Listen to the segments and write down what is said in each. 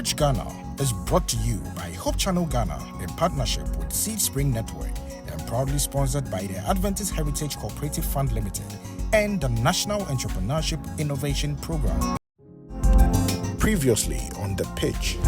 Pitch Ghana is brought to you by Hope Channel Ghana in partnership with Seed Spring Network and proudly sponsored by the Adventist Heritage Cooperative Fund Limited and the National Entrepreneurship Innovation Program. Previously on the pitch.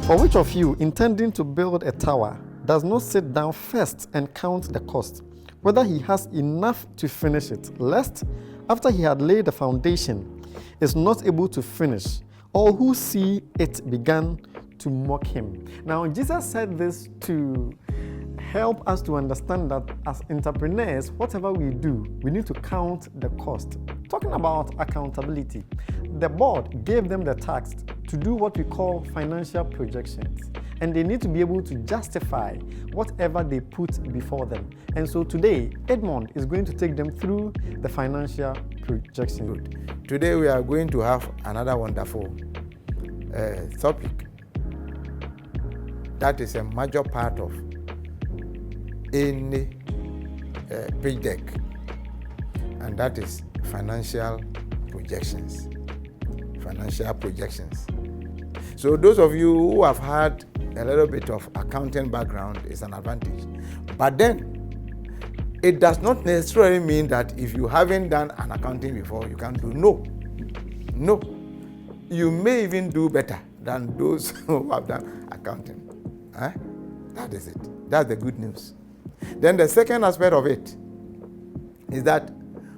For which of you intending to build a tower does not sit down first and count the cost, whether he has enough to finish it, lest after he had laid the foundation is not able to finish, all who see it began to mock him. Now, Jesus said this to help us to understand that as entrepreneurs, whatever we do, we need to count the cost. Talking about accountability, the board gave them the task to do what we call financial projections, and they need to be able to justify whatever they put before them. And so today, Edmond is going to take them through the financial projection. Today we are going to have another wonderful topic that is a major part of any pitch deck, and that is financial projections. Financial projections. So those of you who have had a little bit of accounting background is an advantage. But then, it does not necessarily mean that if you haven't done an accounting before, you can't do. No. You may even do better than those who have done accounting. That is it. That's the good news. Then the second aspect of it is that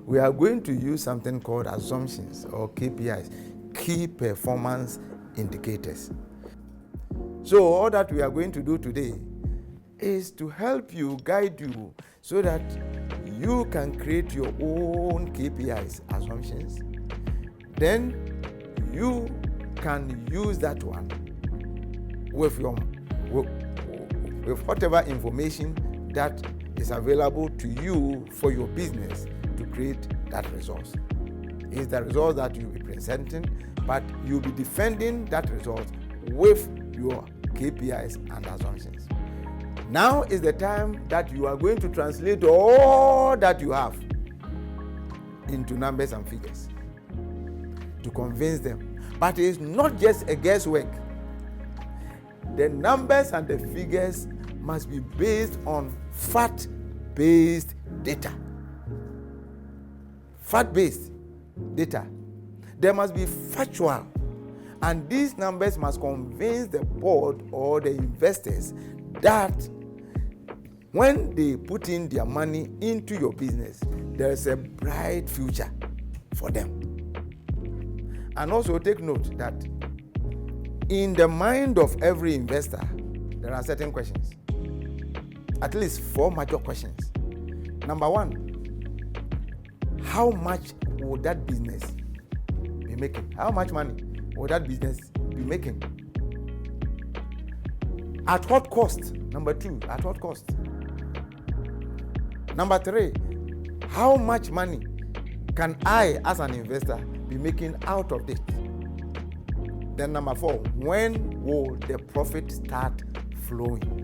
we are going to use something called assumptions or KPIs, key performance indicators. So all that we are going to do today is to help you, guide you, so that you can create your own KPIs, assumptions. Then you can use that one with whatever information that is available to you for your business to create that resource. It's the result that you'll be presenting, but you'll be defending that result with your KPIs and assumptions. Now is the time that you are going to translate all that you have into numbers and figures to convince them. But it's not just a guesswork. The numbers and the figures must be based on fact-based data. Fact-based data. There must be factual. And these numbers must convince the board or the investors that when they put in their money into your business, there is a bright future for them. And also take note that in the mind of every investor, there are certain questions. At least 4 major questions. Number 1, how much would that business be making? How much money would that business be making? At what cost? Number 2, at what cost? Number 3, how much money can I, as an investor, be making out of it? Then number 4, when will the profit start flowing?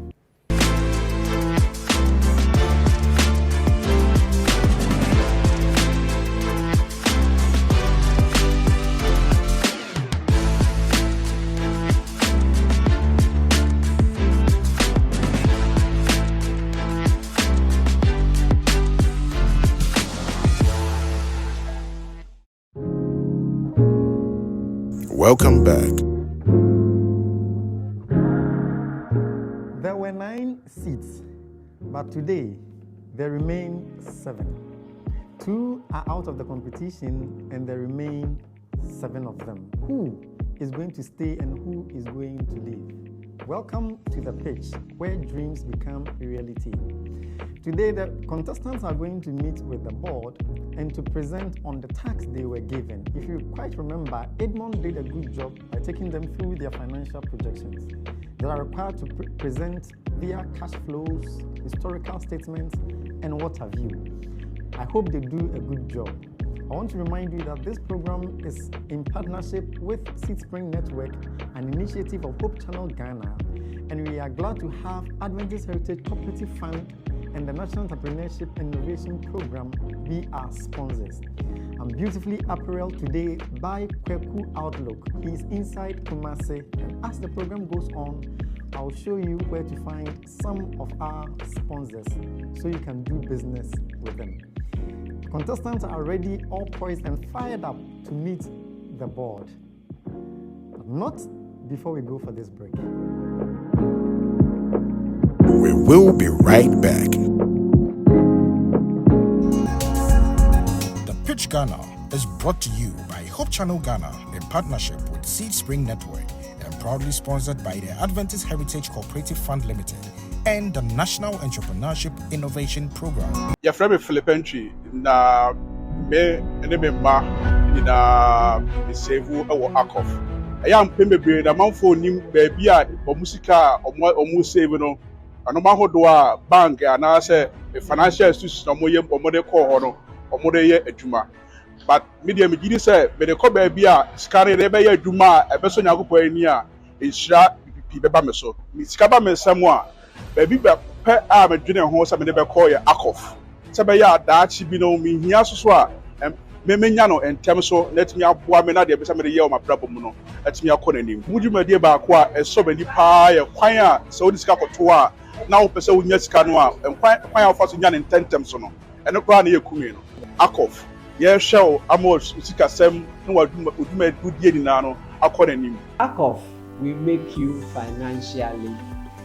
Welcome back. There were 9 seats, but today there remain 7. 2 are out of the competition and there remain 7 of them. Who is going to stay and who is going to leave? Welcome to the pitch, where dreams become a reality. Today, the contestants are going to meet with the board and to present on the task they were given. If you quite remember, Edmond did a good job by taking them through their financial projections. They are required to present their cash flows, historical statements, and what have you. I hope they do a good job. I want to remind you that this program is in partnership with Seed Spring Network, an initiative of Hope Channel Ghana, and we are glad to have Adventist Heritage Cooperative Fund and the National Entrepreneurship Innovation Program be our sponsors. I'm beautifully apparelled today by Kweku Outlook. He's inside Kumasi, and as the program goes on, I'll show you where to find some of our sponsors so you can do business with them. Contestants are ready, all poised and fired up to meet the board. But not before we go for this break. We will be right back. The Pitch Ghana is brought to you by Hope Channel Ghana in partnership with Seed Spring Network and proudly sponsored by the Adventist Heritage Cooperative Fund Limited and the National Entrepreneurship Innovation Program. Your friend Philip Entry, na me and me ma na me save our akof. I am pembe na manfo nim baby a musika omu save no. Ano ma hodo bank na say financial institution omo de call ho no omo de ye adwuma. But media me gidi say me de call baby a skare de be ye adwuma e be so nyakopo ani a ehira pipi be ba me so. Me sika ba me nsam a baby be pe a me dwene ho say me de be call ye akof. Say be ya daachi bi no me hia so a me menya no entem so let me aboa me na de be say me de ye o mabrabo mu no let me akọ nanim. Mudwuma de ba ko a eso be ni pa ye kwan a say odi sika koto a na wo pese wo nya sika no a kwan a fa so nya ne tentem so no eno kra na ye kumi no akof ye hwew amo sika sem no waduma dudie ni na no akọ nanim. Akof will make you financially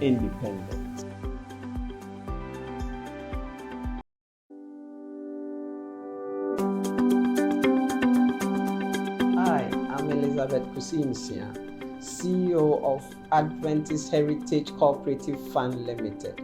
independent. Hi, I'm Elizabeth Kusimsia, CEO of Adventist Heritage Cooperative Fund Limited.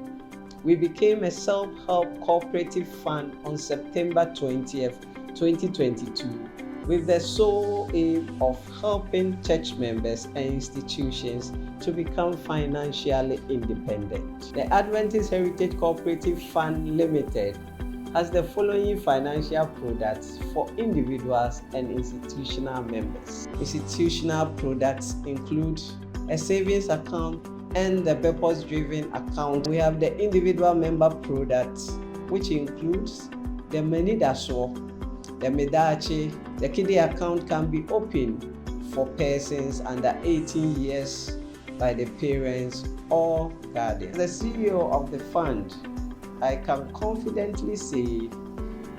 We became a self-help cooperative fund on September 20th, 2022, with the sole aim of helping church members and institutions to become financially independent. The Adventist Heritage Cooperative Fund Limited has the following financial products for individuals and institutional members. Institutional products include a savings account and the purpose-driven account. We have the individual member products, which includes the Menidaso, the Medachi. The kiddie account can be opened for persons under 18 years by the parents or guardians. The CEO of the fund, I can confidently say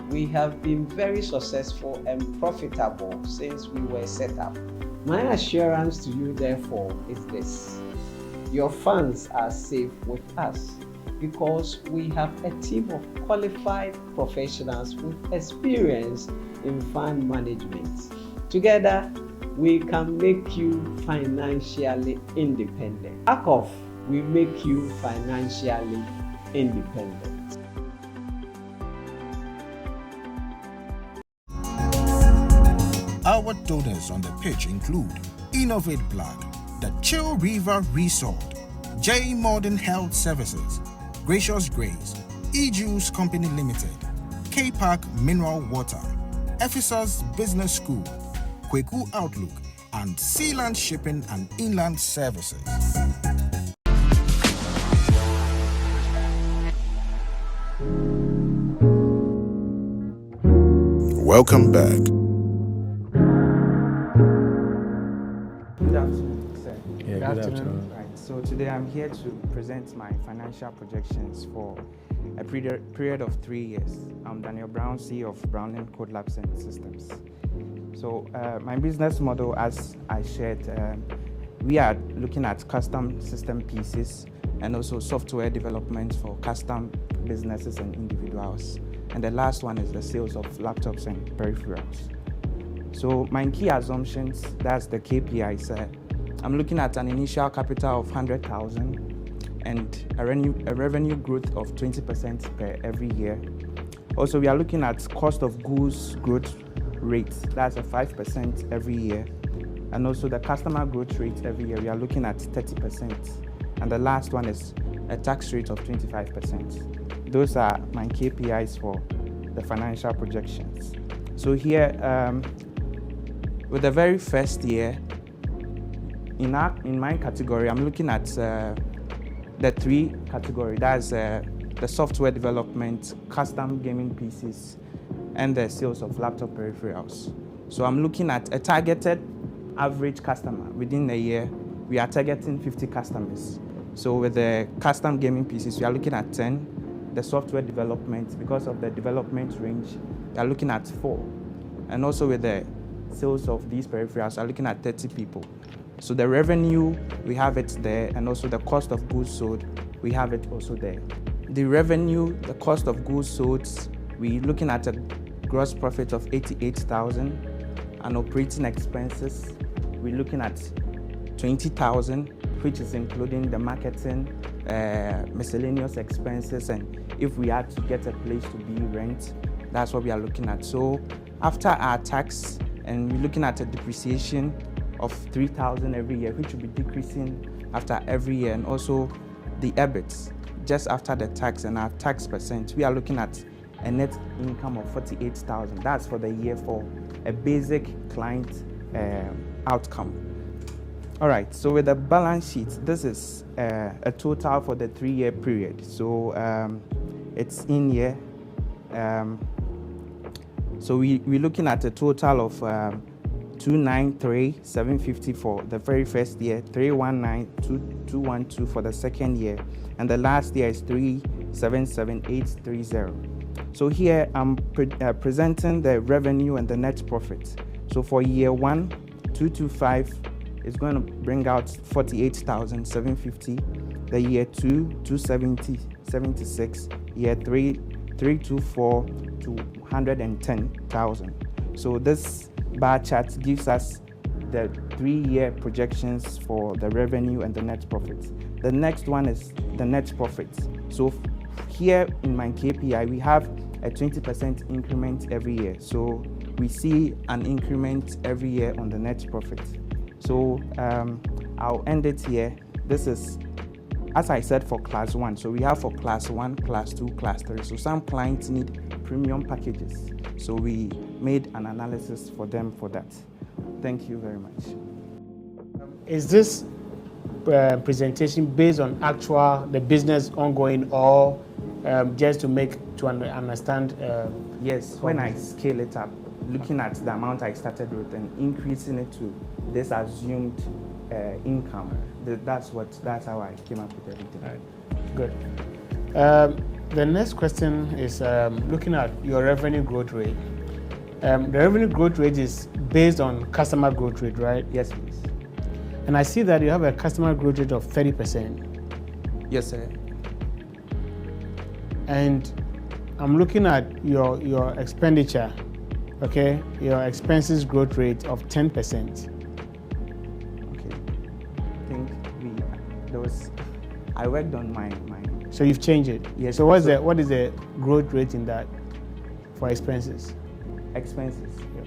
we have been very successful and profitable since we were set up. My assurance to you, therefore, is this: your funds are safe with us because we have a team of qualified professionals with experience in fund management. Together, we can make you financially independent. Akof will make you financially independent. Our donors on the pitch include Innovate Black, the Chill River Resort, J Modern Health Services, Gracious Grace, E-Juice Company Limited, K-Park Mineral Water, Ephesus Business School, Kweku Outlook, and Sealand Shipping and Inland Services. Welcome back. Good afternoon, sir. Yeah, good afternoon. Right. So today I'm here to present my financial projections for a period of 3 years. I'm Daniel Brown, CEO of Brownland Code Labs and Systems. So my business model, as I shared, we are looking at custom system pieces and also software development for custom businesses and individuals. And the last one is the sales of laptops and peripherals. So my key assumptions, that's the KPIs. I'm looking at an initial capital of 100,000 and a revenue growth of 20% per every year. Also, we are looking at cost of goods growth rate, that's a 5% every year. And also the customer growth rate every year, we are looking at 30%. And the last one is a tax rate of 25%. Those are my KPIs for the financial projections. So here, with the very first year, in my category, I'm looking at the 3 categories. That's the software development, custom gaming pieces, and the sales of laptop peripherals. So I'm looking at a targeted average customer. Within a year, we are targeting 50 customers. So with the custom gaming PCs, we are looking at 10. The software development, because of the development range, we are looking at 4. And also with the sales of these peripherals, we are looking at 30 people. So the revenue, we have it there, and also the cost of goods sold, we have it also there. The revenue, the cost of goods sold, we're looking at a gross profit of 88,000, and operating expenses, we're looking at 20,000, which is including the marketing, miscellaneous expenses, and if we had to get a place to be rent, that's what we are looking at. So after our tax, and we're looking at a depreciation of 3,000 every year, which will be decreasing after every year, and also the EBIT, just after the tax and our tax percent, we are looking at a net income of 48,000. That's for the year for a basic client outcome. All right, so with the balance sheet, this is a total for the 3-year period. So it's in here. So we're looking at a total of 293,750 for the very first year, 319,212 for the second year, and the last year is 377,830. So here I'm presenting the revenue and the net profit. So for year 1, 225 is going to bring out 48,750. The year 2, 270, 76. Year 3, 324 to 110,000. So this bar chart gives us the 3-year projections for the revenue and the net profits. The next one is the net profits. So here in my KPI, we have a 20% increment every year. So we see an increment every year on the net profit. So I'll end it here. This is, as I said, for class 1. So we have for class 1, class 2, class 3. So some clients need premium packages. So we made an analysis for them for that. Thank you very much. Is this presentation based on the business ongoing, or just to understand? Yes, when I scale it up, looking at the amount I started with and increasing it to this assumed income, that's how I came up with everything. Right. Good. The next question is looking at your revenue growth rate. The revenue growth rate is based on customer growth rate, right? Yes, please. And I see that you have a customer growth rate of 30%. Yes, sir. And I'm looking at your expenditure, okay? Your expenses growth rate of 10%. Okay. I think I worked on my. So you've changed it? Yes. So what is the growth rate in that for expenses? Expenses. Yeah.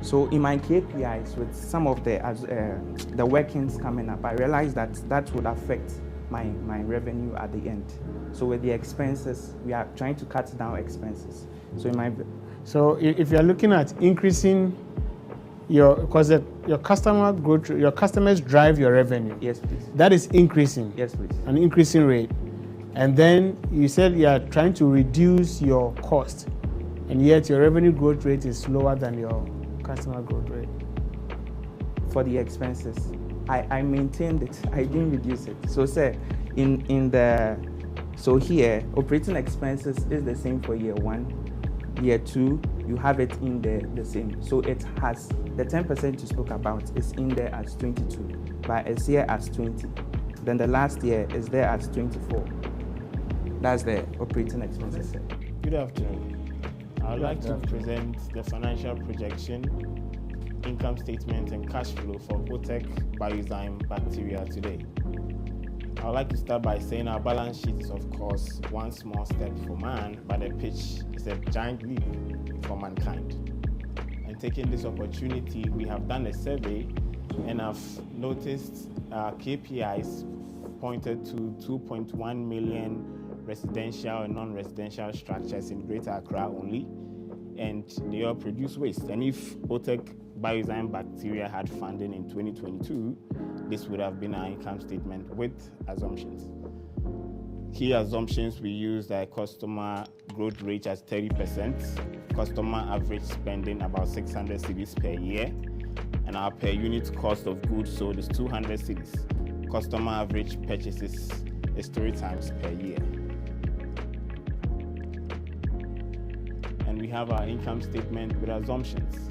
So in my KPIs, with some of the workings coming up, I realized that would affect my revenue at the end. So with the expenses, we are trying to cut down expenses. So if you are looking at increasing because your customer growth, your customers drive your revenue. Yes, please. That is increasing. Yes, please. An increasing rate. And then you said you are trying to reduce your cost, and yet your revenue growth rate is lower than your customer growth rate. For the expenses, I maintained it. I didn't reduce it. So say here operating expenses is the same for year 1. Year 2, you have it in there the same. So it has the 10% you spoke about is in there as 22, but it's here as 20. Then the last year is there as 24. That's the operating expenses. Good afternoon. I would like to present the financial projection, income statement, and cash flow for Otech Biozyme Bacteria today. I would like to start by saying our balance sheet is, of course, one small step for man, but the pitch is a giant leap for mankind. And taking this opportunity, we have done a survey, and I've noticed our KPIs pointed to 2.1 million residential and non-residential structures in Greater Accra only, and they all produce waste. And if Otech Biozyme Bacteria had funding in 2022, this would have been our income statement with assumptions. Key assumptions we use are customer growth rate at 30%, customer average spending about 600 cedis per year, and our per unit cost of goods sold is 200 cedis. Customer average purchases is 3 times per year. And we have our income statement with assumptions.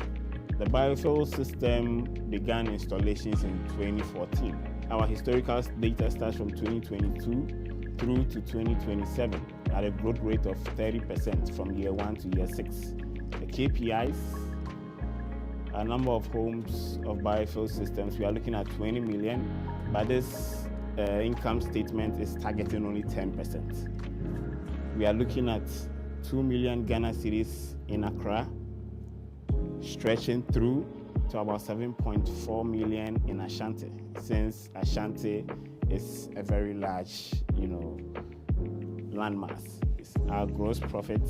The biofuel system began installations in 2014. Our historical data starts from 2022 through to 2027 at a growth rate of 30% from year 1 to year 6. The KPIs, a number of homes of biofuel systems, we are looking at 20 million, but this income statement is targeting only 10%. We are looking at 2 million Ghana cedis in Accra, stretching through to about 7.4 million in Ashanti, since Ashanti is a very large, landmass. Our gross profit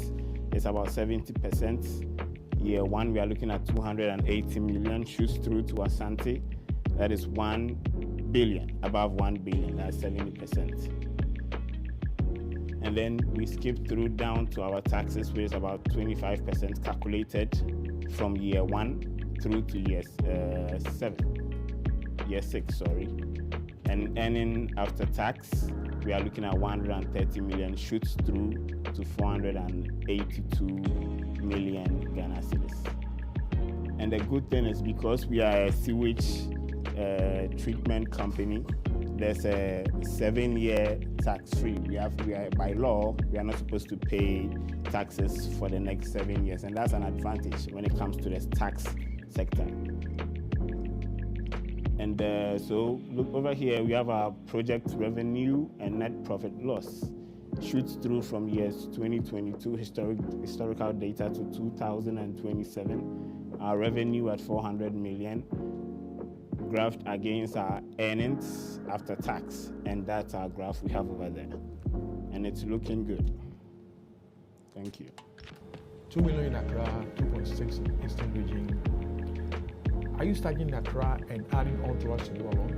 is about 70%. Year 1, we are looking at 280 million, shoots through to Ashanti. That is 1 billion, above 1 billion, that's 70%. And then we skip through down to our taxes, which is about 25% calculated from year 1 through to year 6, and earning after tax, we are looking at 130 million, shoots through to 482 million Ghana cedis. And the good thing is, because we are a sewage treatment company, there's a 7-year tax-free. We are by law, we are not supposed to pay taxes for the next 7 years, and that's an advantage when it comes to the tax sector. And so look over here, we have our project revenue and net profit loss. Shoots through from years 2022 historical data to 2027. Our revenue at 400 million, graphed against our earnings after tax, and that's our graph we have over there. And it's looking good. Thank you. 2 million in Accra, 2.6 in Eastern Region. Are you starting in Accra and adding on to us to go along?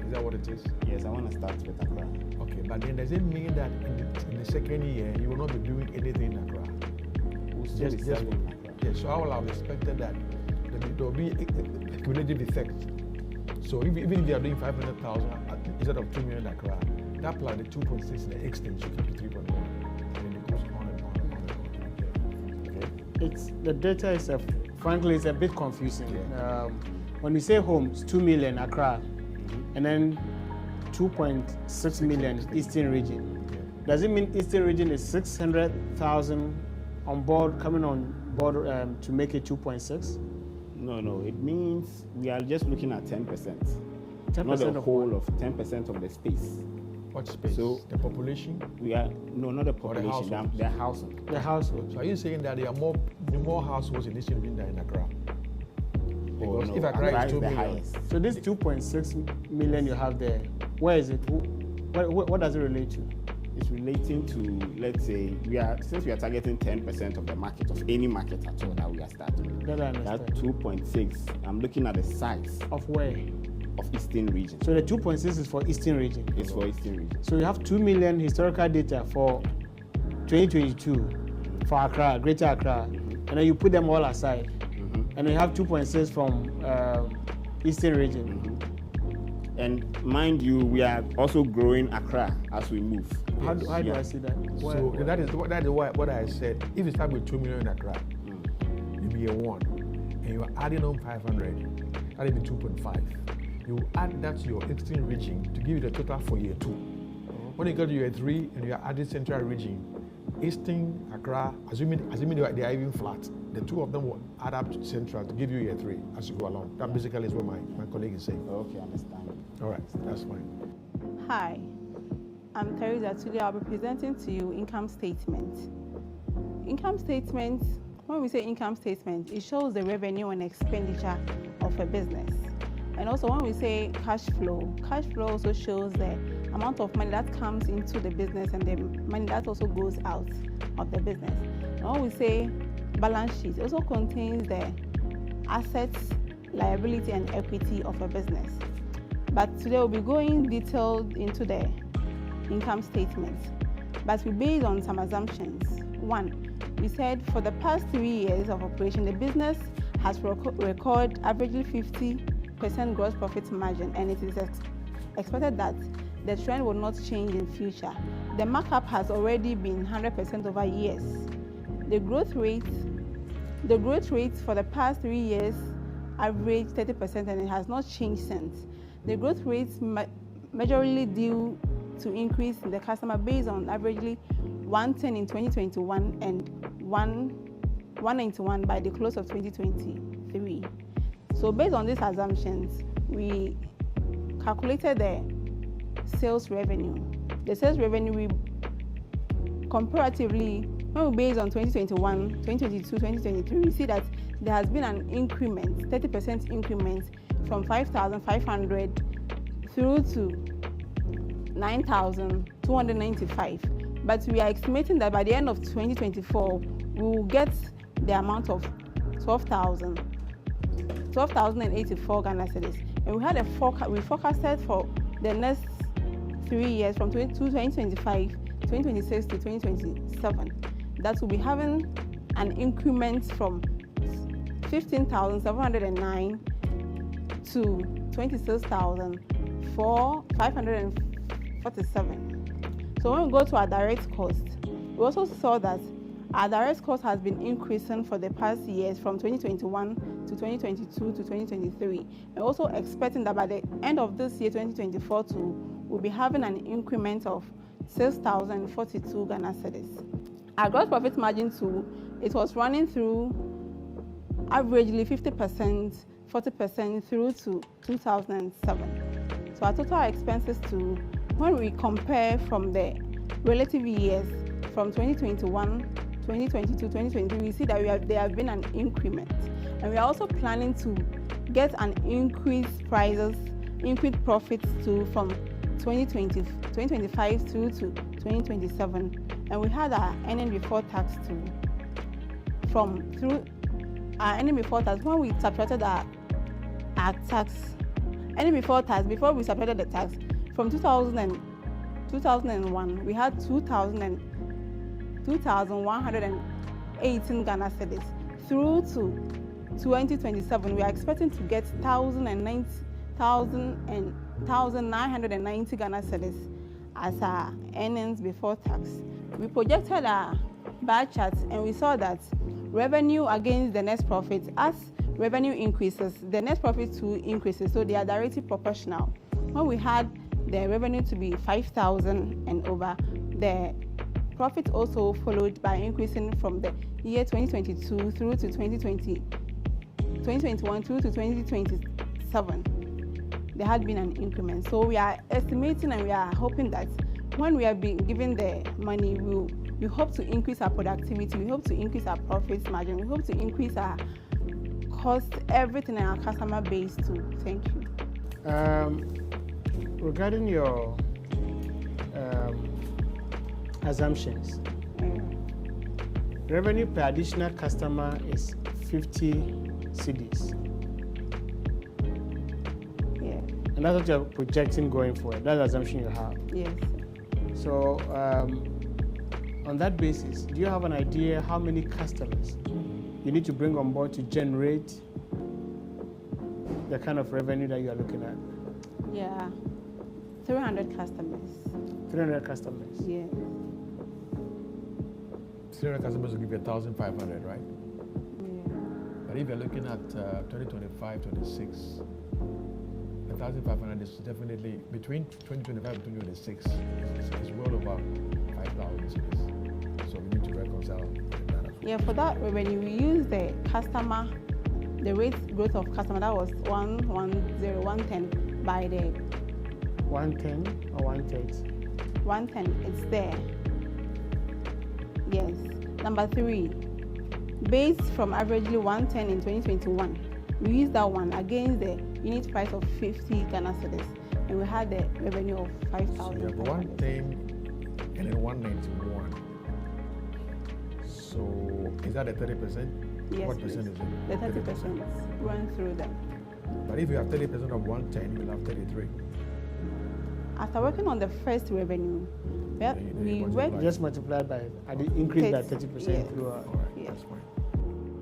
Is that what it is? Yes, I want to start with Accra. Okay, but then does it mean that in the second year you will not be doing anything in Accra? We'll still be selling in Accra. Yes, so I will have expected that there will be a cumulative effect. So even if they are doing 500,000 instead of 2 million in Accra, that plus the 2.6 in the extent should come to 3.1. And then it goes on and on and on and on. Okay. The data is frankly, it's a bit confusing. Yeah. When we say homes, 2 million Accra, and then 2.6 million Eastern Region. Yeah. Does it mean Eastern Region is 600,000 on board, coming on board to make it 2.6? No. It means we are just looking at 10%. 10% not the of whole of 10% of the space. What space? So the population? Not the population. The household. The household. So are you saying that there are more households in Eastern Region than in Accra? Because if Accra is 2 million. Highest. So this 2.6 million you have there, where is it? What does it relate to? It's relating to, let's say, since we are targeting 10% of the market, of any market at all that we are starting. That I understand. That 2.6, I'm looking at the size. Of where? Of Eastern Region. So the 2.6 is for Eastern Region? It's for Eastern Region. So you have 2 million historical data for 2022 for Accra, Greater Accra, and then you put them all aside. And you have 2.6 from Eastern Region. And mind you, we are also growing Accra as we move. How do I see that? So that is what I said. If you start with 2 million in Accra, you be a 1, and you are adding on 500, that will be 2.5. You add that to your Eastern Region to give you the total for year 2. When you go to year 3 and you are adding Central Region, Eastern, Accra, assuming they are even flat, the two of them will add up to Central to give you year 3 as you go along. That basically is what my colleague is saying. Okay, I understand. All right, that's fine. Hi, I'm Teresa. Today I'll be presenting to you income statement. Income statement, when we say income statement, it shows the revenue and expenditure of a business. And also when we say cash flow also shows the amount of money that comes into the business and the money that also goes out of the business. And when we say balance sheet, it also contains the assets, liability, and equity of a business. But today we'll be going detailed into the income statement. but we based on some assumptions. One, we said for the past 3 years of operation, the business has recorded averagely 50% gross profit margin, and it is expected that the trend will not change in future. The markup has already been 100% over years. The growth rate for the past 3 years averaged 30%, and it has not changed since. The growth rates majorly due to increase in the customer base on averagely 110 in 2021 and 191 by the close of 2023. So based on these assumptions, we calculated the sales revenue. The sales revenue, we comparatively, when we base on 2021, 2022, 2023, we see that there has been an increment, 30% increment from 5,500 through to 9,295. But we are estimating that by the end of 2024, we will get the amount of 12,084 Ghana cedis. And we had we forecasted for the next 3 years from 2025, 2026 to 2027, that will be having an increment from 15,709 to 26,547. So when we go to our direct cost, we also saw that our direct cost has been increasing for the past years from 2021 to 2022 to 2023. We're also expecting that by the end of this year, 2024, we'll be having an increment of 6,042 Ghana cedis. Our gross profit margin too, it was running through averagely 50%, 40% through to 2007. So our total expenses too, when we compare from the relative years from 2021, 2022, 2023, we see that there have been an increment. And we are also planning to get an increased prices, increased profits too from 2025 through to 2027. And we had our earning before tax too. Through our earning before tax, when we subtracted our tax, earning before tax, before we subtracted the tax, from 2001, we had 2,118 Ghana cedis. Through to 2027, we are expecting to get 1,990 Ghana cedis as our earnings before tax. We projected our bar chart and we saw that revenue against the net profit, as revenue increases, the net profit too increases, so they are directly proportional. When we had the revenue to be 5,000 and over, the profit also followed by increasing from the year 2022 through to 2021 through to 2027. There had been an increment. So we are estimating and we are hoping that when we are being given the money, we hope to increase our productivity, we hope to increase our profits margin, we hope to increase our cost, everything in our customer base too. Thank you. Regarding your assumptions, revenue per additional customer is 50 cedis. Yeah. And that's what you're projecting going forward. That's the assumption you have. Yes. So, on that basis, do you have an idea how many customers you need to bring on board to generate the kind of revenue that you are looking at? Yeah. 300 customers. 300 customers. Yeah. 300 customers will give you 1,500, right? Yeah. But if you're looking at 2025, 26, 1,500 is definitely between 2025 and 2026. It's well over 5,000 cities. So we need to reconcile that. Yeah, for that revenue, we use the customer, the rate growth of customer, that was 110 by the 110 or 130? 110, it's there. Yes. Number 3, based from averagely 110 in 2021, we use that one against the unit price of 50 Ghana cedis, and we had the revenue of 5,000. So you have 110 and then 191. So is that a 30%? Yes, what please. percent is it? The 30% run through them. But if you have 30% of 110, you'll have 33. After working on the first revenue, we worked Just multiplied by, increased by 30% Yes. throughout. All right, Yeah. that's fine.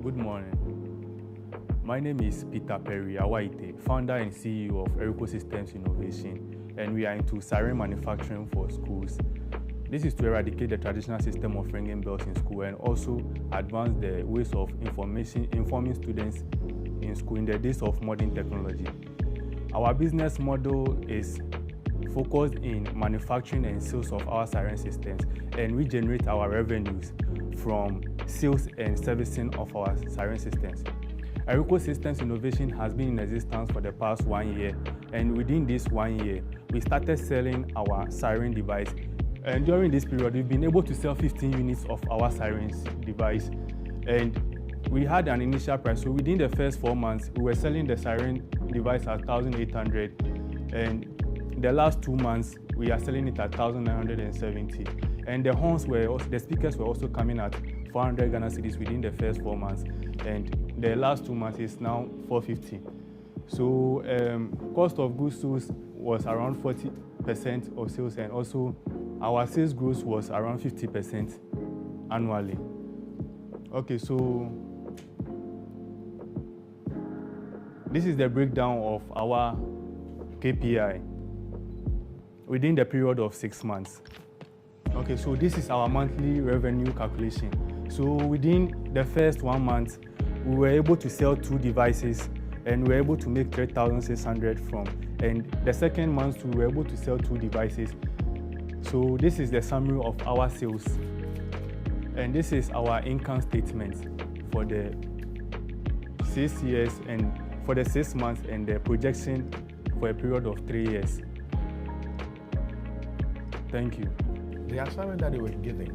Good morning. My name is Peter Perry Awaite, founder and CEO of Erico Systems Innovation, and we are into siren manufacturing for schools. This is to eradicate the traditional system of ringing bells in school and also advance the ways of informing students in school in the days of modern technology. Our business model is focused in manufacturing and sales of our siren systems, and we generate our revenues from sales and servicing of our siren systems. Erico Systems Innovation has been in existence for the past 1 year, and within this 1 year, we started selling our siren device. And during this period, we've been able to sell 15 units of our sirens device, and we had an initial price. So within the first 4 months, we were selling the siren device at 1,800, and the last 2 months, we are selling it at 1,970. And the horns the speakers were also coming at 400 Ghana cedis within the first 4 months, and the last 2 months is now 450. So cost of goods sold was around 40% of sales, and also our sales growth was around 50% annually. Okay, so this is the breakdown of our KPI within the period of 6 months. Okay, so this is our monthly revenue calculation. So within the first 1 month, we were able to sell 2 devices and we were able to make 3,600 from. And the second month, we were able to sell 2 devices. So this is the summary of our sales. And this is our income statement for the 6 years and for the 6 months, and the projection for a period of 3 years. Thank you. The assignment that they were given,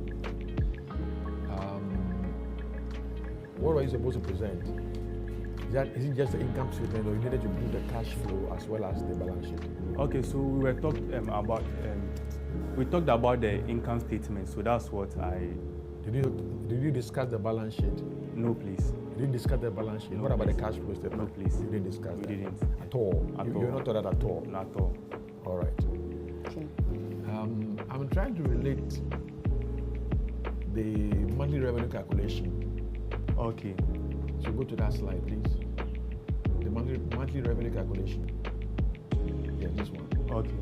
what were you supposed to present? Is it just the income statement, or you needed to do the cash flow as well as the balance sheet? Okay, so we were talked about the income statement. So that's what I. Did you discuss the balance sheet? No, please. You didn't discuss the balance sheet. No, what about please. the cash flow statement? No, please. You didn't discuss We that? didn't. At all? At You're all. not taught that at all? Not at all. All right. Okay. I'm trying to relate the monthly revenue calculation. Okay. So go to that slide, please. The monthly revenue calculation. Yeah, this one. Okay.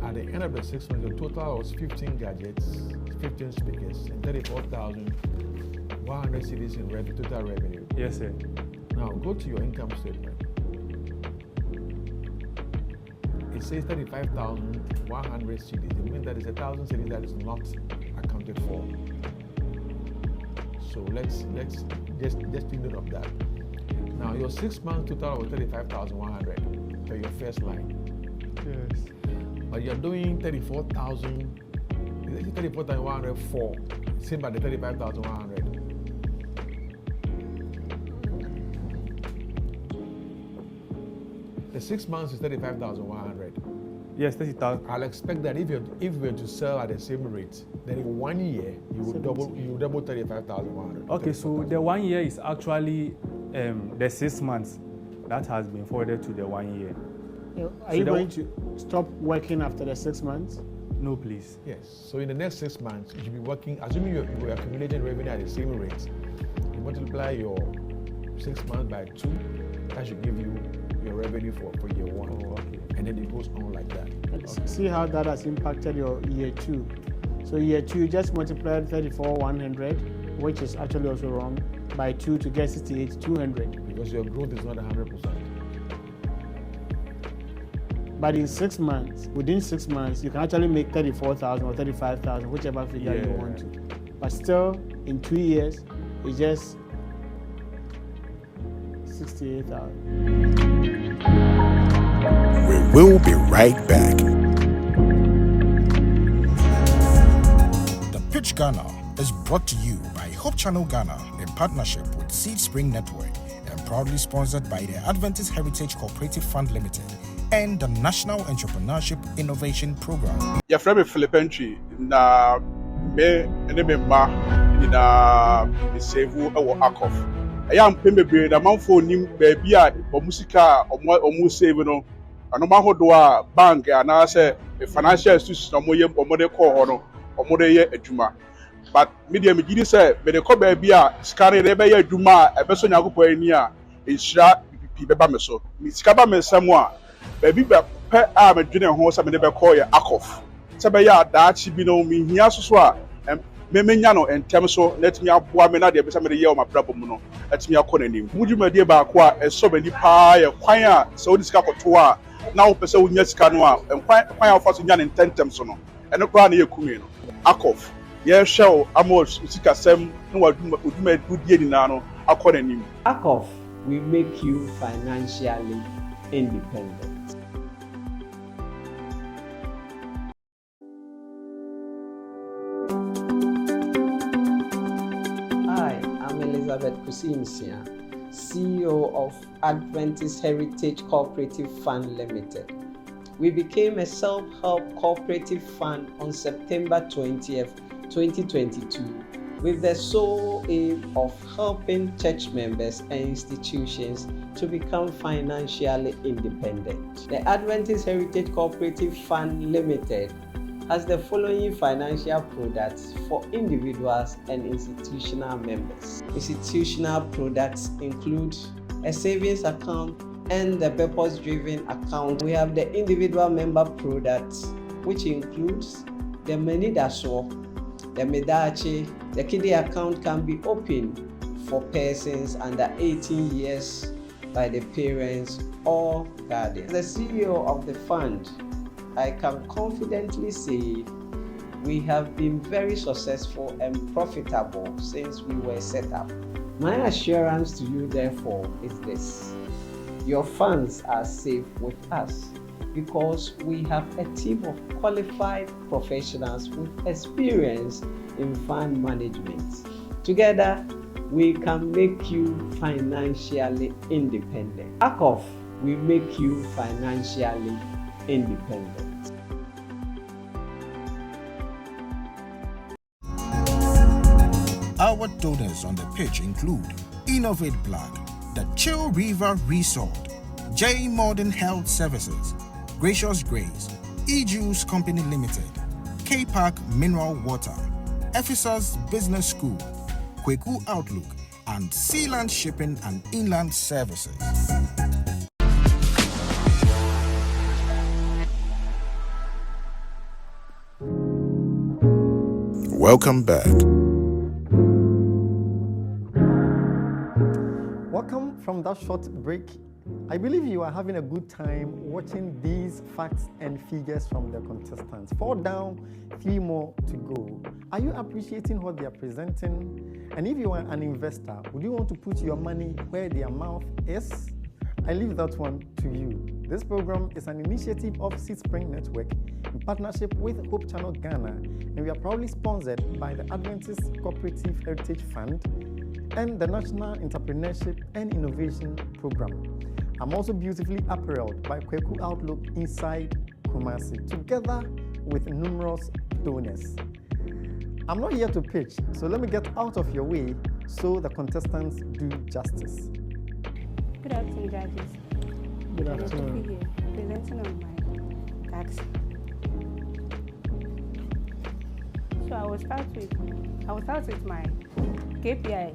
At the end of the 6 months, the total was 15 gadgets, 15 speakers, and 34,100 cedis in total revenue. Yes, sir. Now go to your income statement. It says 35,100 cedis. It means that it's 1,000 cedis that is not accounted for. So let's just take note of that. Now your 6 months total was 35,100 for your first line. Yes. But you're doing 34,000. It's 34,104. Same by the 35,100. The 6 months is 35,100. Yes, 30,000. I'll expect that if we were to sell at the same rate, then in 1 year you would double 35,100. Okay, so the 1 year is actually the 6 months that has been forwarded to the 1 year. Are you going to stop working after the 6 months? No, please. Yes. So in the next 6 months, you should be working, assuming you are accumulating revenue at the same rate. You multiply your 6 months by 2, that should give you your revenue for year 1. Oh, okay. And then it goes on like that. See how that has impacted your year 2. So year 2, you just multiplied 34,100, which is actually also wrong, by 2 to get 68,200. Because your growth is not 100%. But in 6 months, within 6 months, you can actually make 34,000 or 35,000, whichever figure you want to. But still, in 2 years, it's just 68,000. We will be right back. The Pitch Ghana is brought to you by Hope Channel Ghana in partnership with Seed Spring Network and proudly sponsored by the Adventist Heritage Cooperative Fund Limited and the National Entrepreneurship Innovation Program. Your friend Philip Entry, na me and me ma, na me save our Akof. I am paying the man for him, baby, or musica, or more save no. anoma ahodoɔ a bank anaasɛ financial institution na ɔmo kɔɔ hɔ no ɔmo de yɛ adwuma but media me gidi sɛ me de kɔ baabi a sika no de bɛyɛ adwuma a ɛbɛsɔ Nyankopɔn ani a nhyira pipi bɛba me so me sika ba me nsɛm a baabi pɛ a medwene ho sɛ me de bɛkɔ yɛ akɔf sɛ bɛyɛ adaakye bi no mehia so a memenya no ntɛm so na atumi aboa me na deɛ bɛsɛ me de yɛ ɔma brabɔ mu no atumi akɔ n'anim mu dwumadie baako a ɛsɔ m'ani paa yɛ kwan a sɛ wode sika kɔto a na wopɛ sɛ wonya sika no a kwan a wofa so nya ne ntɛmtɛm so no ɛno koraa na yɛ kumi no akɔf yɛhwɛ wo ama sikasɛm na wadwumadie nyinaa no akɔ n'anim. ACOF, we make you financially independent. Hi, I'm Elizabeth Kusimsia, CEO of Adventist Heritage Cooperative Fund Limited. We became a self-help cooperative fund on September 20th, 2022, with the sole aim of helping church members and institutions to become financially independent. The Adventist Heritage Cooperative Fund Limited has the following financial products for individuals and institutional members. Institutional products include a savings account and the purpose-driven account. We have the individual member products, which includes the Menidaso, the Medachi. The kiddie account can be opened for persons under 18 years by the parents or guardians. The CEO of the fund, I can confidently say we have been very successful and profitable since we were set up. My assurance to you, therefore, is this: your funds are safe with us because we have a team of qualified professionals with experience in fund management. Together, we can make you financially independent. ACOF, we make you financially independent. Our donors on the pitch include Innovate Black, the Chill River Resort, J Modern Health Services, Gracious Grace, E-Juice Company Limited, K-Park Mineral Water, Ephesus Business School, Kweku Outlook, and Sealand Shipping and Inland Services. Welcome back. Welcome from that short break. I believe you are having a good time watching these facts and figures from the contestants. 4 down, 3 more to go. Are you appreciating what they are presenting? And if you are an investor, would you want to put your money where their mouth is? I leave that one to you. This program is an initiative of Seed Spring Network in partnership with Hope Channel Ghana, and we are proudly sponsored by the Adventist Cooperative Heritage Fund and the National Entrepreneurship and Innovation Program. I'm also beautifully appareled by Kweku Outlook inside Kumasi, together with numerous donors. I'm not here to pitch, so let me get out of your way so the contestants do justice. Good afternoon, judges. Good I'm afternoon. happy to be here presenting on my tax. So I will start with my KPI.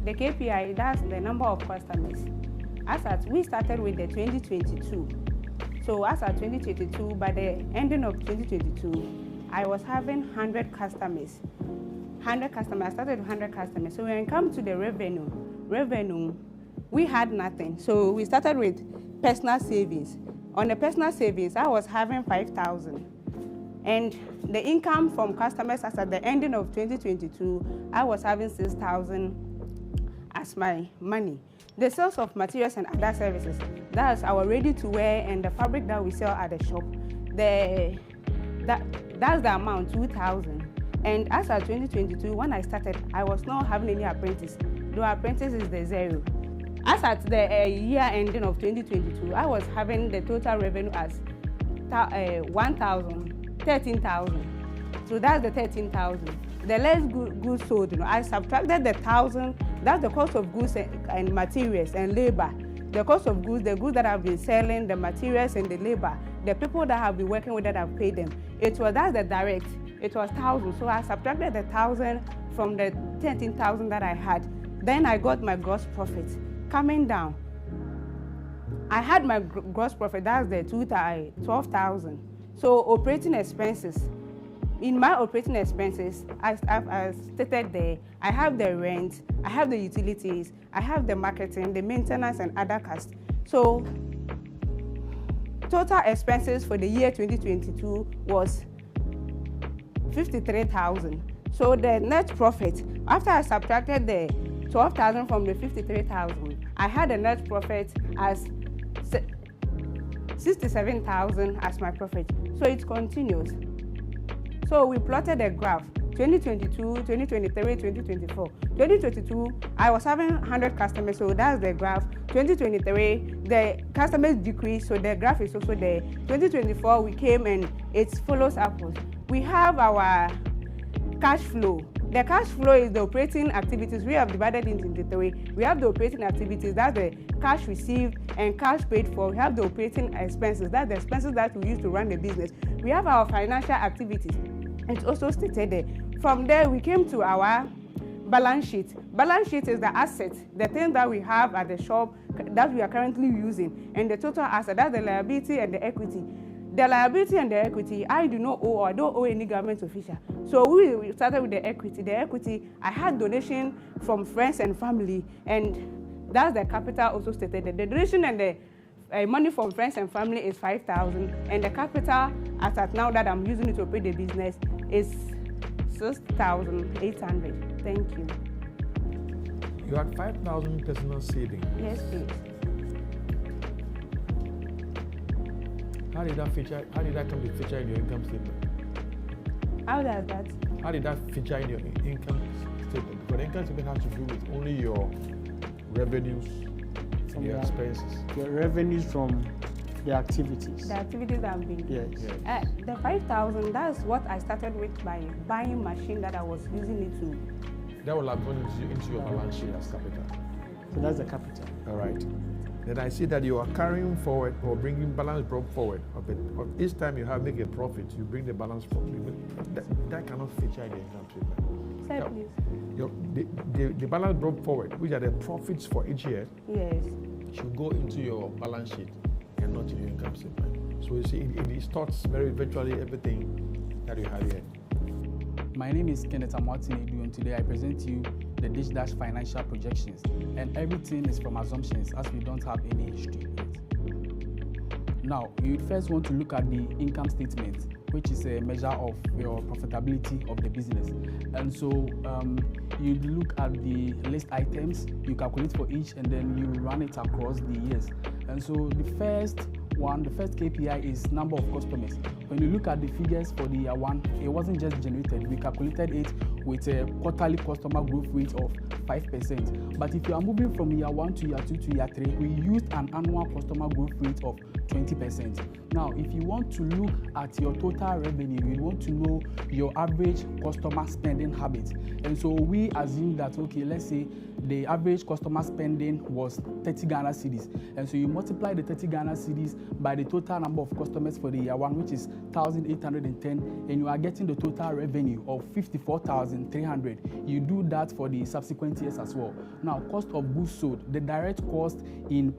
The KPI, that's the number of customers. We started with the 2022. So as at 2022, by the ending of 2022, I was having 100 customers. 100 customers. I started with 100 customers. So when it comes to the revenue, we had nothing. So we started with personal savings. On the personal savings, I was having 5,000. And the income from customers as at the ending of 2022, I was having 6,000 as my money. The sales of materials and other services, that's our ready-to-wear and the fabric that we sell at the shop. That's the amount, 2,000. And as at 2022, when I started, I was not having any apprentice. The apprentice is the 0. As at the year ending of 2022, I was having the total revenue as 13,000. So that's the 13,000. The less goods sold, I subtracted the 1,000. That's the cost of goods and materials and labor. the cost of goods, the goods that I've been selling, the materials and the labor, the people that have been working with that I've paid them. That's the direct. It was 1,000. So I subtracted the 1,000 from the 13,000 that I had. Then I got my gross profit coming down. I had my gross profit, that's the 12,000. So operating expenses. In my operating expenses, as stated there, I have the rent, I have the utilities, I have the marketing, the maintenance and other costs. So total expenses for the year 2022 was 53,000. So the net profit, after I subtracted the 12,000 from the 53,000, I had a net profit as 67,000 as my profit. So it continues. So we plotted a graph, 2022, 2023, 2024. 2022, I was having 100 customers, so that's the graph. 2023, the customers decreased, so the graph is also there. 2024, we came and it follows upwards. We have our cash flow. The cash flow is the operating activities. We have divided into three. We have the operating activities, that's the cash received and cash paid for. We have the operating expenses, that's the expenses that we use to run the business. We have our financial activities. It's also stated there. From there, we came to our balance sheet. Balance sheet is the asset, the thing that we have at the shop that we are currently using, and the total asset, that's the liability and the equity. The liability and the equity, I do not owe, or I don't owe any government official. So we started with the equity. The equity, I had donation from friends and family, and that's the capital also stated. The donation and the money from friends and family is 5,000, and the capital, as at now that I'm using it to operate the business, is 6,800. Thank you. You had 5,000 personal savings. Yes, please. How did that come to feature in your income statement? How does that? How did that feature in your income statement? Because the income statement has to do with only your revenues and your expenses. Your revenues from the activities. The activities that I've been doing. Yes. The 5,000, that's what I started with by buying machine that I was using it to. That will have gone into your balance sheet as capital. So that's the capital. All right. Then I see that you are carrying forward or bringing balance brought forward. Each time you have make a profit, you bring the balance forward. That cannot feature in the income statement. Say please. The balance brought forward, which are the profits for each year, Yes. should go into your balance sheet and not in your income statement. So you see, it distorts virtually everything that you have here. My name is Kenneth Amwatini, and today I present to you the Dish Dash financial projections. And everything is from assumptions, as we don't have any history yet. Now, you first want to look at the income statement, which is a measure of your profitability of the business. And so you look at the list items, you calculate for each, and then you run it across the years. And so the first KPI is number of customers. When you look at the figures for the year one, it wasn't just generated. We calculated it with a quarterly customer growth rate of 5%. But if you are moving from year one to year two to year three, we used an annual customer growth rate of 20%. Now, if you want to look at your total revenue, you want to know your average customer spending habits. And so we assume that, okay, let's say the average customer spending was 30 Ghana cedis. And so you multiply the 30 Ghana cedis by the total number of customers for the year one, which is 1,810, and you are getting the total revenue of 54,300. You do that for the subsequent years as well. Now, cost of goods sold, the direct cost in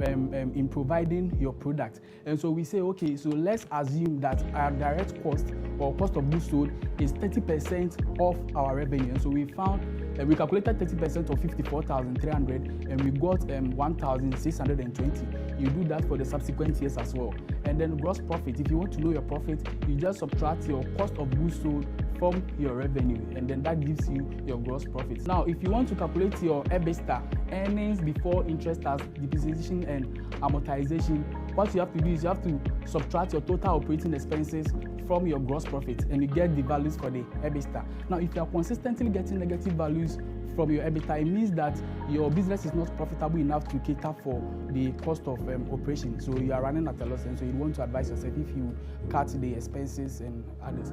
providing your product. And so we say, okay, so let's assume that our direct cost or cost of goods sold is 30% of our revenue. And so we found we calculated 30% of 54,300, and we got 1,620. You do that for the subsequent years as well. And then gross profit, if you want to know your profit, you just subtract your cost of goods sold from your revenue, and then that gives you your gross profit. Now, if you want to calculate your EBITDA, earnings before interest, tax, depreciation, and amortization, what you have to do is you have to subtract your total operating expenses from your gross profit, and you get the values for the EBITDA. Now, if you are consistently getting negative values from your EBITDA, it means that your business is not profitable enough to cater for the cost of operation. So you are running at a loss, and so you want to advise yourself if you cut the expenses and others.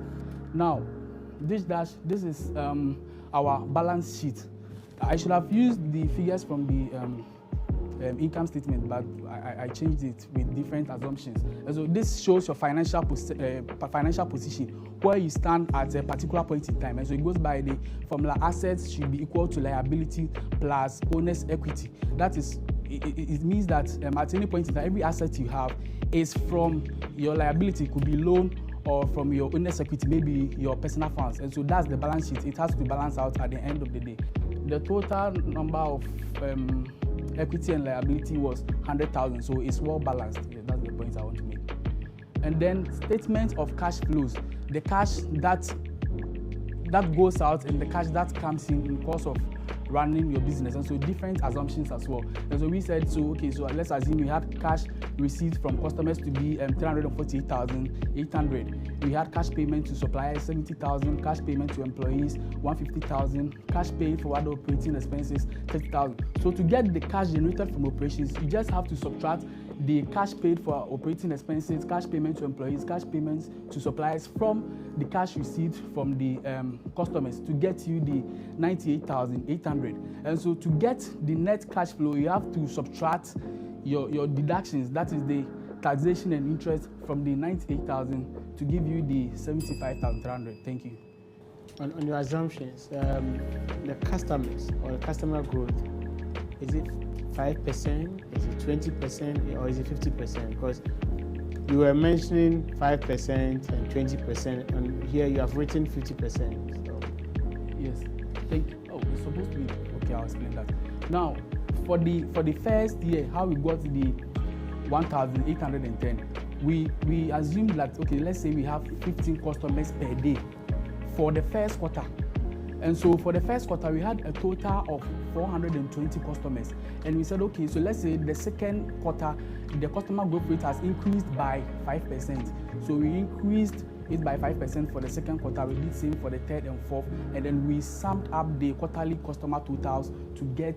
Now, this is our balance sheet. I should have used the figures from the income statement, but I changed it with different assumptions. And so this shows your financial position, where you stand at a particular point in time. And so it goes by the formula: assets should be equal to liability plus owner's equity. That is, it means that at any point in time, every asset you have is from your liability. It could be loan or from your owner's equity, maybe your personal funds. And so that's the balance sheet. It has to balance out at the end of the day. The total number of equity and liability was 100,000, so it's well balanced. Yeah, that's the point I want to make. And then statement of cash flows, the cash that goes out and the cash that comes in course of running your business, and so different assumptions as well. And so we said, so let's assume we had cash receipts from customers to be 348,800. We had cash payment to suppliers 70,000, cash payment to employees 150,000, cash paid for other operating expenses 30,000. So to get the cash generated from operations, you just have to subtract the cash paid for operating expenses, cash payment to employees, cash payments to suppliers from the cash received from the customers to get you the 98,800. And so to get the net cash flow, you have to subtract your deductions, that is the taxation and interest, from the 98,000 to give you the 75,300. Thank you. On your assumptions, the customers or the customer growth, is it 5%, is it 20%, or is it 50%? Because you were mentioning 5% and 20%, and here you have written 50%. So. Yes. It's supposed to be okay. I'll explain that. Now, for the first year, how we got the 1,810, we assumed that, okay, let's say we have 15 customers per day for the first quarter. And so for the first quarter, we had a total of 420 customers. And we said, okay, so let's say the second quarter, the customer growth rate has increased by 5%. So we increased it by 5% for the second quarter. We did same for the third and fourth. And then we summed up the quarterly customer totals to get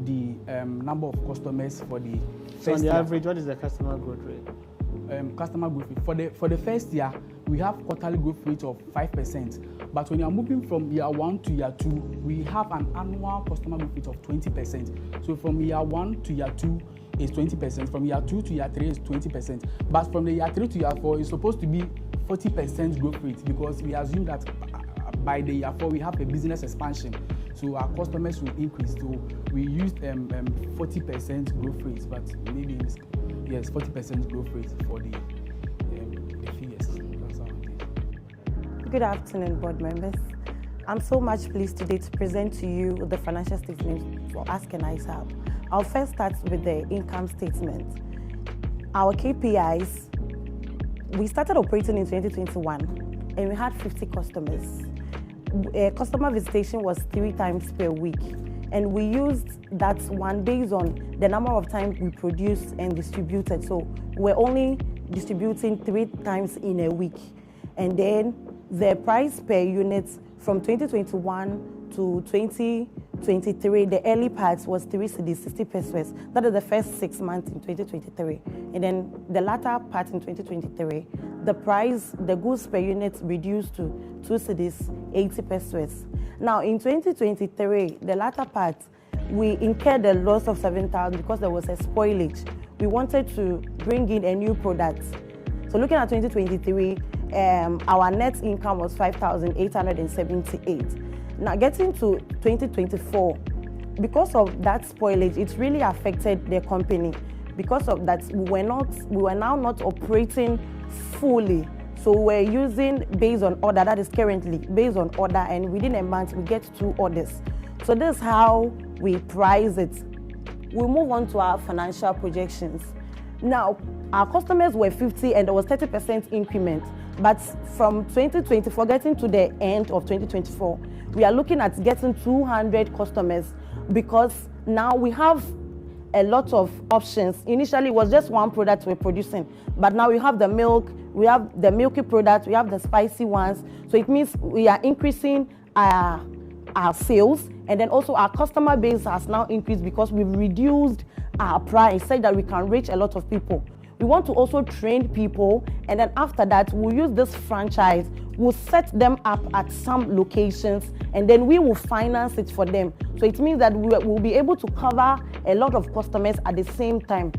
the number of customers for the first So on the year. average, what is the customer growth rate? Customer growth rate. For the first year, we have quarterly growth rate of 5%. But when you are moving from year 1 to year 2, we have an annual customer growth rate of 20%. So from year 1 to year 2 is 20%. From year 2 to year 3 is 20%. But from the year 3 to year 4 is supposed to be 40% growth rate, because we assume that by the year 4 we have a business expansion. So our customers will increase. So we used 40% growth rate, but maybe yes, 40% growth rate for the figures. That's how it is. Good afternoon, board members. I'm so much pleased today to present to you the financial statement for Ask and Ice Hub. I'll first start with the income statement. Our KPIs, we started operating in 2021 and we had 50 customers. Customer visitation was 3 times per week. And we used that one based on the number of times we produced and distributed. So we're only distributing 3 times in a week. And then the price per unit from 2021 to 2023, the early part was 3 cedis, 60 pesos. That is the first 6 months in 2023. And then the latter part in 2023, the price, the goods per unit reduced to 2 cedis, 80 pesos. Now in 2023, the latter part, we incurred a loss of 7,000 because there was a spoilage. We wanted to bring in a new product. So looking at 2023, our net income was 5,878. Now getting to 2024, because of that spoilage, it really affected the company. Because of that, we were now not operating fully. So we're using based on order, that is currently based on order, and within a month we get 2 orders. So this is how we price it. We'll move on to our financial projections. Now, our customers were 50 and there was 30% increment. But from 2024, getting to the end of 2024, we are looking at getting 200 customers, because now we have a lot of options. Initially, it was just one product we're producing, but now we have the milk, we have the milky product, we have the spicy ones. So it means we are increasing our sales, and then also our customer base has now increased because we've reduced our price so that we can reach a lot of people. We want to also train people, and then after that, we'll use this franchise. We'll set them up at some locations, and then we will finance it for them. So it means that we'll be able to cover a lot of customers at the same time.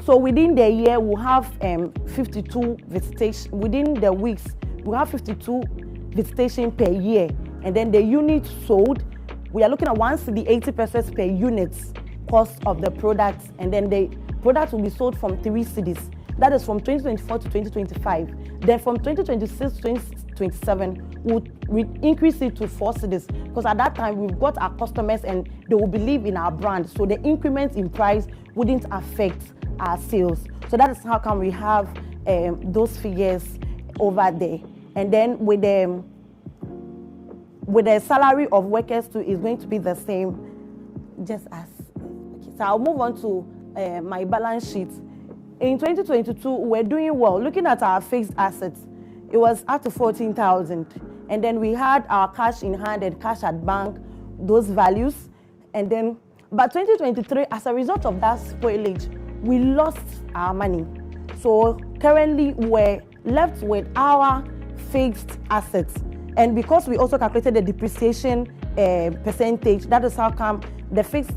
So within the year, we'll have 52 visitations. Within the weeks, we'll have 52 visitations per year. And then the units sold, we are looking at 180 pesos per unit cost of the products. And then the products will be sold from 3 cities. That is from 2024 to 2025. Then from 2026 to 2027, we'll increase it to 4 cities. Because at that time, we've got our customers and they will believe in our brand. So the increment in price wouldn't affect our sales. So that is how come we have those figures over there. And then with the salary of workers too is going to be the same, just as. Okay, so I'll move on to my balance sheet. In 2022, we're doing well. Looking at our fixed assets, it was up to 14,000. And then we had our cash in hand and cash at bank, those values. And then, but 2023, as a result of that spoilage, we lost our money. So currently, we're left with our fixed assets. And because we also calculated the depreciation percentage, that is how come the fixed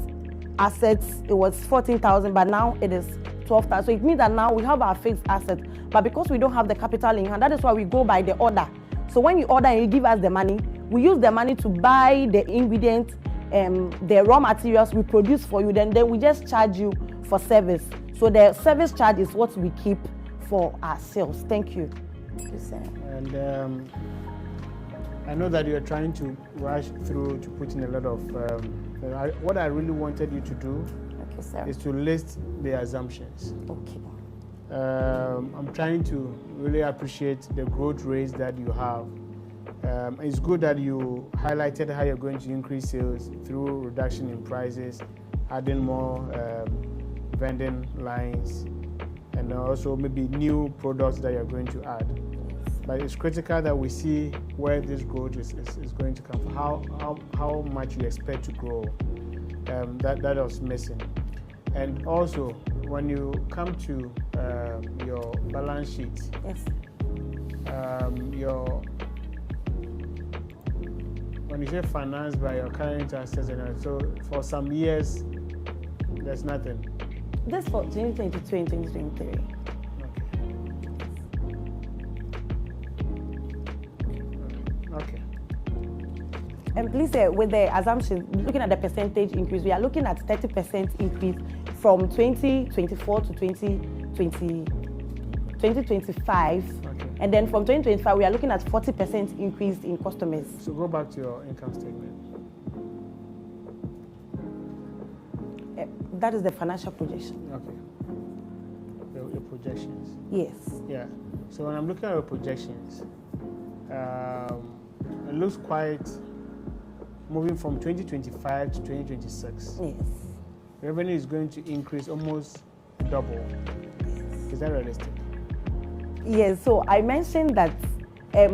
assets, it was 14,000, but now it is 12,000. So it means that now we have our fixed assets, but because we don't have the capital in hand, that is why we go by the order. So when you order and you give us the money, we use the money to buy the ingredients, the raw materials we produce for you, then we just charge you for service. So the service charge is what we keep for our sales. Thank you. Thank you, sir. And I know that you're trying to rush through to put in a lot of, what I really wanted you to do is to list the assumptions. Okay. I'm trying to really appreciate the growth rates that you have. It's good that you highlighted how you're going to increase sales through reduction in prices, adding more vending lines, and also maybe new products that you're going to add. But it's critical that we see where this growth is going to come from, how much you expect to grow. That was missing. And also, when you come to your balance sheet, yes. When you say financed by your current assets, so for some years, there's nothing. This for 2022 and 2023. Okay. And please, with the assumption, looking at the percentage increase, we are looking at 30% increase from 2024 to 2025. Okay. And then from 2025, we are looking at 40% increase in customers. So go back to your income statement. That is the financial projection. Okay. Your projections. Yes. Yeah. So when I'm looking at your projections, it looks quite moving from 2025 to 2026. Yes. Revenue is going to increase almost double. Is that realistic? Yes. So I mentioned that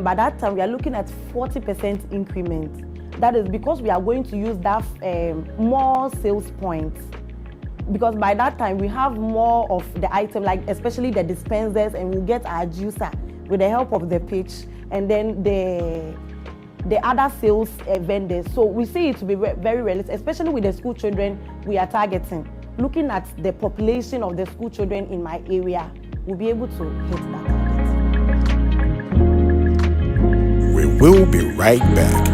by that time we are looking at 40% increment. That is because we are going to use that more sales points. Because by that time we have more of the item, like especially the dispensers, and we'll get our juicer with the help of the pitch, and then the other sales vendors. So we see it to be very realistic, especially with the school children we are targeting. Looking at the population of the school children in my area, we'll be able to hit that target. We will be right back.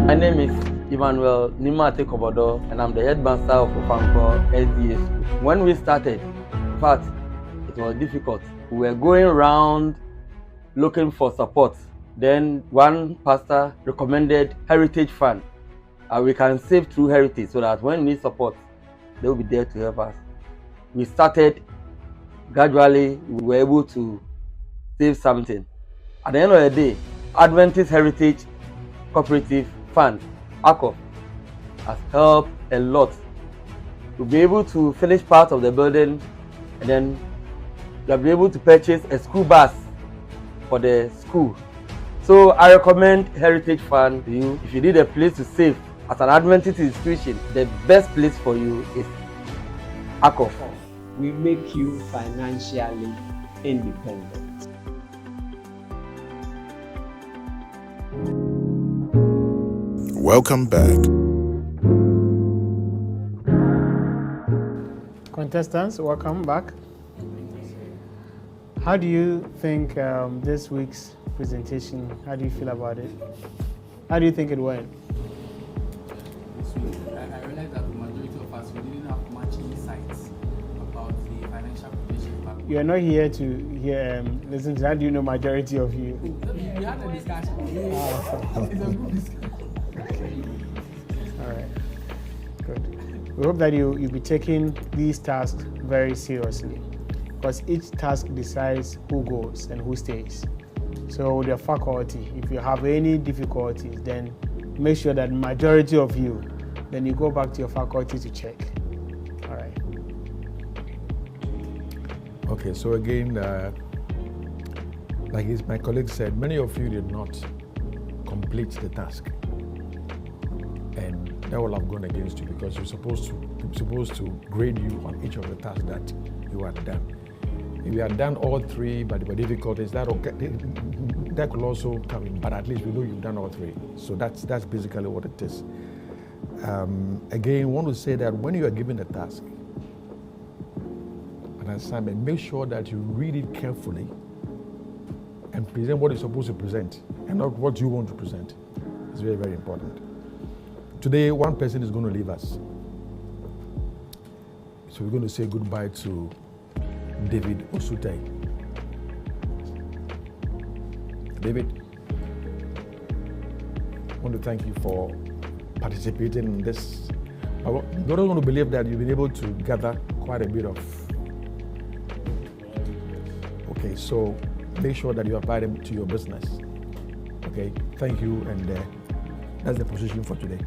My name is Emmanuel Nimate Kobodo, and I'm the headmaster of Ofanko SDA School. When we started, in fact, it was difficult. We were going around looking for support. Then one pastor recommended Heritage Fund. We can save through Heritage so that when we need support, they will be there to help us. We started gradually, we were able to save something. At the end of the day, Adventist Heritage Cooperative Fund, ACOF, has helped a lot to be able to finish part of the building, and then you'll be able to purchase a school bus for the school. So I recommend Heritage Fund to you. If you need a place to save as an Adventist institution, the best place for you is ACOF. We make you financially independent. Welcome back. Contestants, welcome back. How do you think this week's presentation, how do you feel about it? How do you think it went? I realized that the majority of us, we didn't have much insights about the financial provision. You are not here to hear, listen to, how do you know majority of you? We had a discussion. It's a group discussion. Okay. All right. Good. We hope that you'll be taking these tasks very seriously, because each task decides who goes and who stays. So with your faculty, if you have any difficulties, then make sure that majority of you, then you go back to your faculty to check. All right. Okay, so again, like my colleague said, many of you did not complete the task. And that will have gone against you, because you're supposed to grade you on each of the tasks that you had done. If you had done all three, but there were difficulties, that could also come in. But at least we know you've done all three. So that's basically what it is. Again, I want to say that when you are given a task, an assignment, make sure that you read it carefully and present what you're supposed to present and not what you want to present. It's very, very important. Today, one person is going to leave us. So we're going to say goodbye to David Osutai. David, I want to thank you for participating in this. I don't want to believe that you've been able to gather quite a bit of. Okay, so make sure that you apply them to your business. Okay, thank you, and that's the position for today.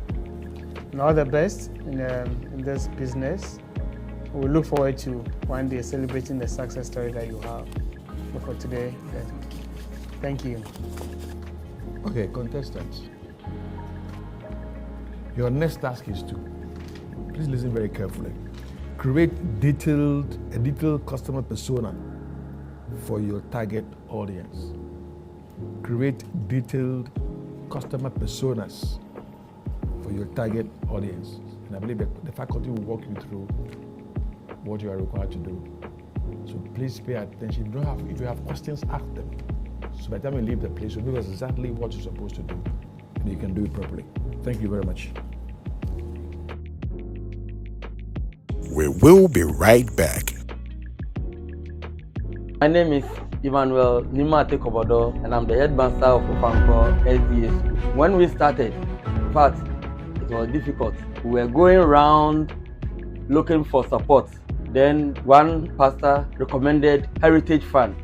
And all the best in this business. We look forward to one day celebrating the success story that you have. But for today, thank you. Okay, contestants. Your next task is to, please listen very carefully, create a detailed customer persona for your target audience. Create detailed customer personas for your target audience. And I believe that the faculty will walk you through what you are required to do. So please pay attention. If you have questions, ask them. So by the time you leave the place, you'll know exactly what you're supposed to do, and you can do it properly. Thank you very much. We will be right back. My name is Emmanuel Nimate Kobodo, and I'm the headmaster of Ofankor SDA School. When we started, in fact, it was difficult. We were going around looking for support. Then one pastor recommended Heritage Fund.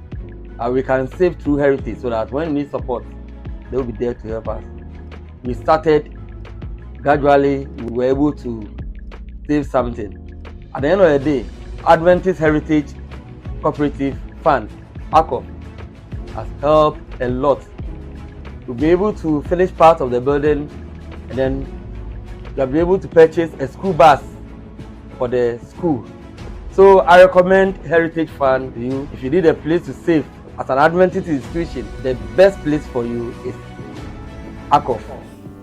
We can save through Heritage, so that when we need support, they will be there to help us. We started gradually, we were able to save something. At the end of the day, Adventist Heritage Cooperative Fund, ACOF, has helped a lot to be able to finish part of the building, and then you'll be able to purchase a school bus for the school. So I recommend Heritage Fund to you. If you need a place to save as an Adventist institution, the best place for you is ACOF.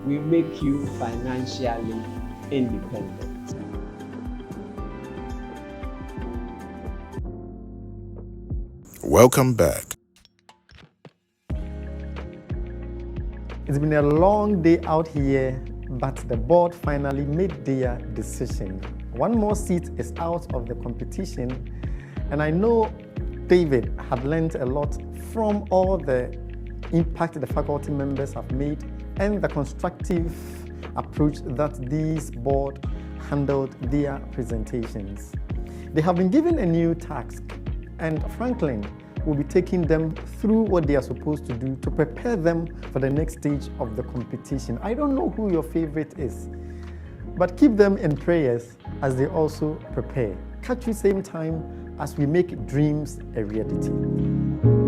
We make you financially independent. Welcome back. It's been a long day out here, but the board finally made their decision. One more seat is out of the competition, and I know David had learned a lot from all the impact the faculty members have made and the constructive approach that this board handled their presentations. They have been given a new task, and Franklin will be taking them through what they are supposed to do to prepare them for the next stage of the competition. I don't know who your favorite is, but keep them in prayers as they also prepare. Catch you same time as we make dreams a reality.